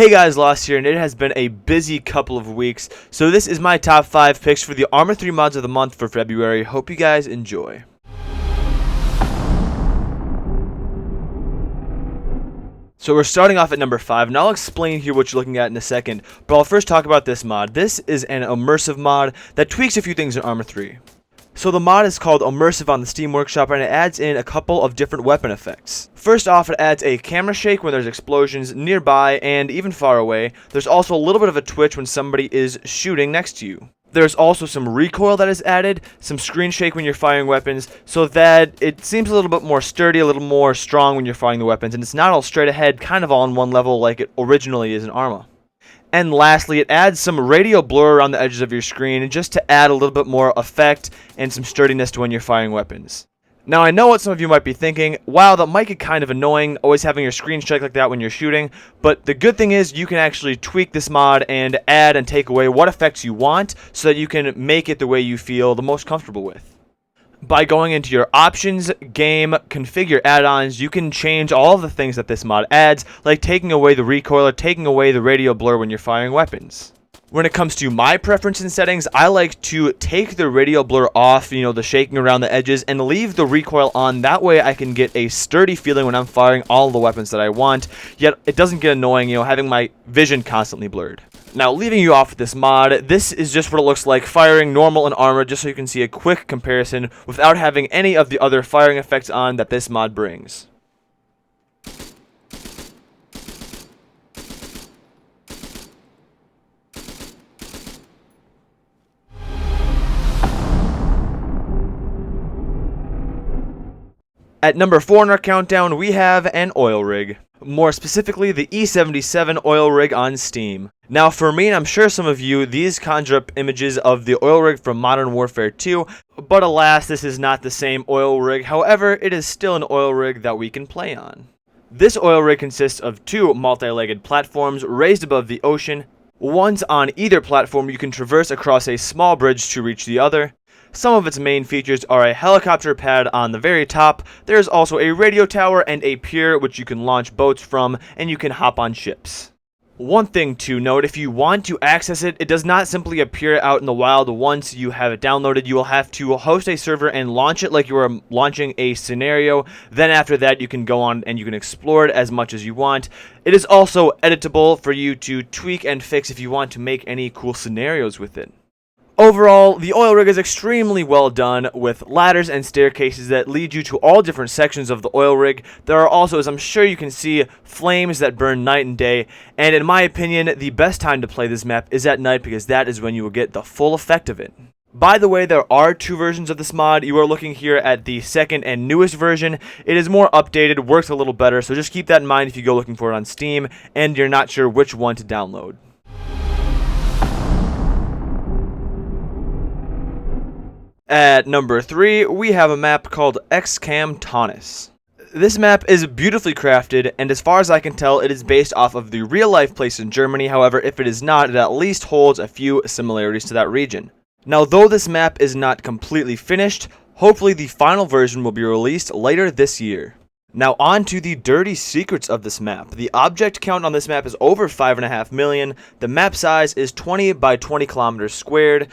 Hey guys, Lost here, and it has been a busy couple of weeks, so this is my top 5 picks for the Arma 3 mods of the month for February. Hope you guys enjoy. So we're starting off at number 5, and I'll explain here what you're looking at in a second, but I'll first talk about this mod. This is an immersive mod that tweaks a few things in Arma 3. So the mod is called Immersive on the Steam Workshop, and it adds in a couple of different weapon effects. First off, it adds a camera shake when there's explosions nearby and even far away. There's also a little bit of a twitch when somebody is shooting next to you. There's also some recoil that is added, some screen shake when you're firing weapons, so that it seems a little bit more sturdy, a little more strong when you're firing the weapons, and it's not all straight ahead, kind of all on one level like it originally is in Arma. And lastly, it adds some radio blur around the edges of your screen just to add a little bit more effect and some sturdiness to when you're firing weapons. Now, I know what some of you might be thinking, wow, that might get kind of annoying, always having your screen shake like that when you're shooting, but the good thing is you can actually tweak this mod and add and take away what effects you want so that you can make it the way you feel the most comfortable with. By going into your options, game, configure add-ons, you can change all of the things that this mod adds, like taking away the recoil or taking away the radio blur when you're firing weapons. When it comes to my preference and settings, I like to take the radio blur off, the shaking around the edges, and leave the recoil on. That way I can get a sturdy feeling when I'm firing all the weapons that I want, yet it doesn't get annoying, having my vision constantly blurred. Now, leaving you off with this mod, this is just what it looks like firing normal in Arma, just so you can see a quick comparison without having any of the other firing effects on that this mod brings. At number 4 in our countdown, we have an oil rig. More specifically, the E77 oil rig on Steam. Now for me, and I'm sure some of you, these conjure up images of the oil rig from Modern Warfare 2, but alas, this is not the same oil rig. However, it is still an oil rig that we can play on. This oil rig consists of 2 multi-legged platforms raised above the ocean. Once on either platform, you can traverse across a small bridge to reach the other. Some of its main features are a helicopter pad on the very top. There's also a radio tower and a pier which you can launch boats from, and you can hop on ships. One thing to note, if you want to access it, it does not simply appear out in the wild once you have it downloaded. You will have to host a server and launch it like you are launching a scenario. Then after that, you can go on and you can explore it as much as you want. It is also editable for you to tweak and fix if you want to make any cool scenarios with it. Overall, the oil rig is extremely well done, with ladders and staircases that lead you to all different sections of the oil rig. There are also, as I'm sure you can see, flames that burn night and day, and in my opinion, the best time to play this map is at night because that is when you will get the full effect of it. By the way, there are 2 versions of this mod. You are looking here at the second and newest version. It is more updated, works a little better, so just keep that in mind if you go looking for it on Steam and you're not sure which one to download. At number 3, we have a map called XCam Taunus. This map is beautifully crafted, and as far as I can tell, it is based off of the real-life place in Germany. However, if it is not, it at least holds a few similarities to that region. Now, though this map is not completely finished, hopefully the final version will be released later this year. Now on to the dirty secrets of this map. The object count on this map is over 5.5 million. The map size is 20 by 20 kilometers squared.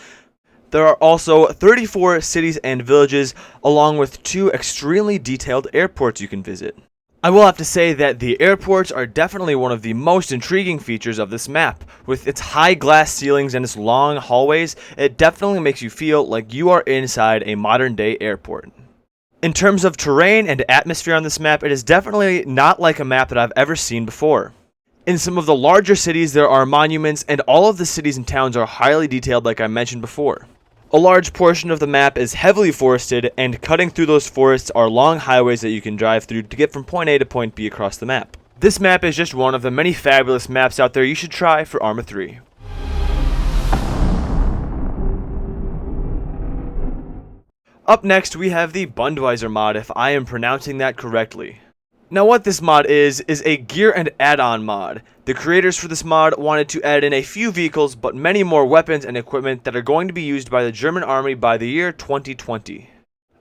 There are also 34 cities and villages, along with 2 extremely detailed airports you can visit. I will have to say that the airports are definitely one of the most intriguing features of this map. With its high glass ceilings and its long hallways, it definitely makes you feel like you are inside a modern-day airport. In terms of terrain and atmosphere on this map, it is definitely not like a map that I've ever seen before. In some of the larger cities, there are monuments, and all of the cities and towns are highly detailed like I mentioned before. A large portion of the map is heavily forested, and cutting through those forests are long highways that you can drive through to get from point A to point B across the map. This map is just one of the many fabulous maps out there you should try for Arma 3. Up next, we have the Bundweiser mod, if I am pronouncing that correctly. Now what this mod is a gear and add-on mod. The creators for this mod wanted to add in a few vehicles, but many more weapons and equipment that are going to be used by the German army by the year 2020.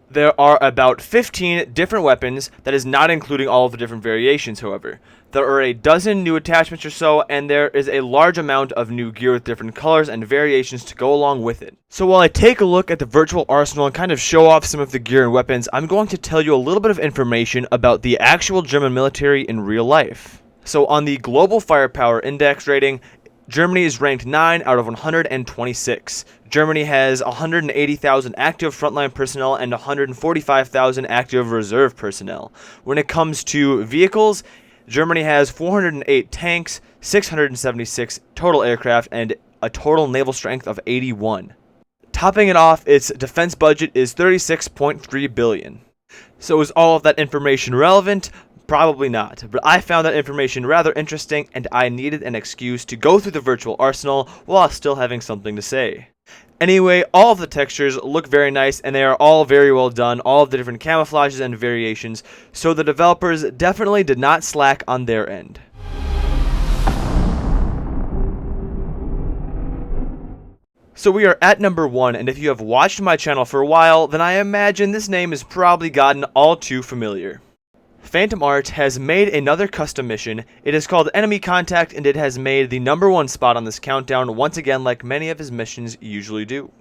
There are about 15 different weapons, that is not including all of the different variations, however. There are a dozen new attachments or so, and there is a large amount of new gear with different colors and variations to go along with it. So while I take a look at the virtual arsenal and kind of show off some of the gear and weapons, I'm going to tell you a little bit of information about the actual German military in real life. So on the Global Firepower Index rating, Germany is ranked 9 out of 126. Germany has 180,000 active frontline personnel and 145,000 active reserve personnel. When it comes to vehicles, Germany has 408 tanks, 676 total aircraft, and a total naval strength of 81. Topping it off, its defense budget is 36.3 billion. So is all of that information relevant? Probably not, but I found that information rather interesting, and I needed an excuse to go through the virtual arsenal while still having something to say. Anyway, all of the textures look very nice, and they are all very well done, all of the different camouflages and variations, so the developers definitely did not slack on their end. So we are at number 1, and if you have watched my channel for a while, then I imagine this name has probably gotten all too familiar. Phantom Art has made another custom mission. It is called Enemy Contact, and it has made the number 1 spot on this countdown once again, like many of his missions usually do.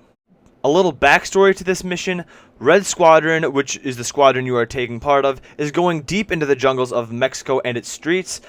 A little backstory to this mission: Red Squadron, which is the squadron you are taking part of, is going deep into the jungles of Mexico and its streets.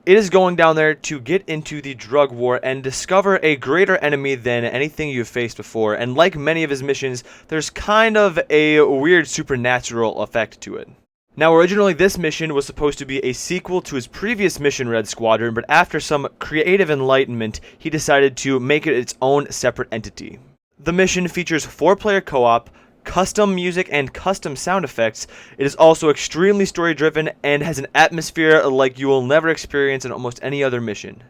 It is going down there to get into the drug war and discover a greater enemy than anything you've faced before, and like many of his missions, there's kind of a weird supernatural effect to it. Now, originally this mission was supposed to be a sequel to his previous mission, Red Squadron, but after some creative enlightenment, he decided to make it its own separate entity. The mission features 4-player co-op, custom music, and custom sound effects. It is also extremely story-driven and has an atmosphere like you will never experience in almost any other mission.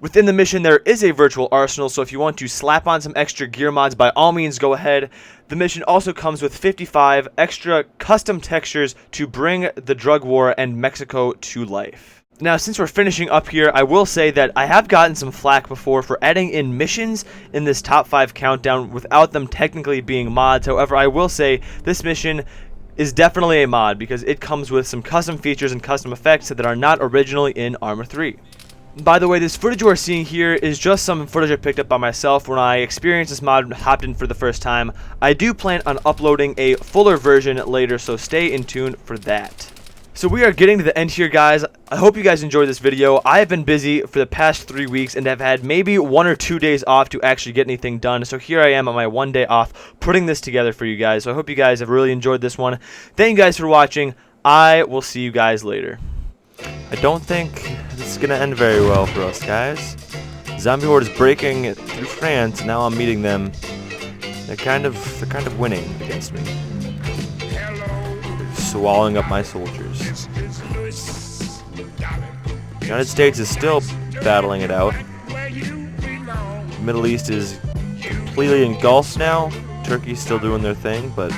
Within the mission, there is a virtual arsenal, so if you want to slap on some extra gear mods, by all means go ahead. The mission also comes with 55 extra custom textures to bring the drug war and Mexico to life. Now, since we're finishing up here, I will say that I have gotten some flack before for adding in missions in this top 5 countdown without them technically being mods. However, I will say this mission is definitely a mod because it comes with some custom features and custom effects that are not originally in Arma 3. By the way, this footage you are seeing here is just some footage I picked up by myself when I experienced this mod and hopped in for the first time. I do plan on uploading a fuller version later, so stay in tune for that. So we are getting to the end here, guys. I hope you guys enjoyed this video. I have been busy for the past 3 weeks and have had maybe 1 or 2 days off to actually get anything done. So here I am on my 1 day off putting this together for you guys. So I hope you guys have really enjoyed this one. Thank you guys for watching. I will see you guys later. I don't think this is gonna end very well for us, guys. Zombie Horde is breaking through France. Now I'm meeting them. They're kind of winning against me. They're swallowing up my soldiers. The United States is still battling it out. The Middle East is completely engulfed now. Turkey's still doing their thing, but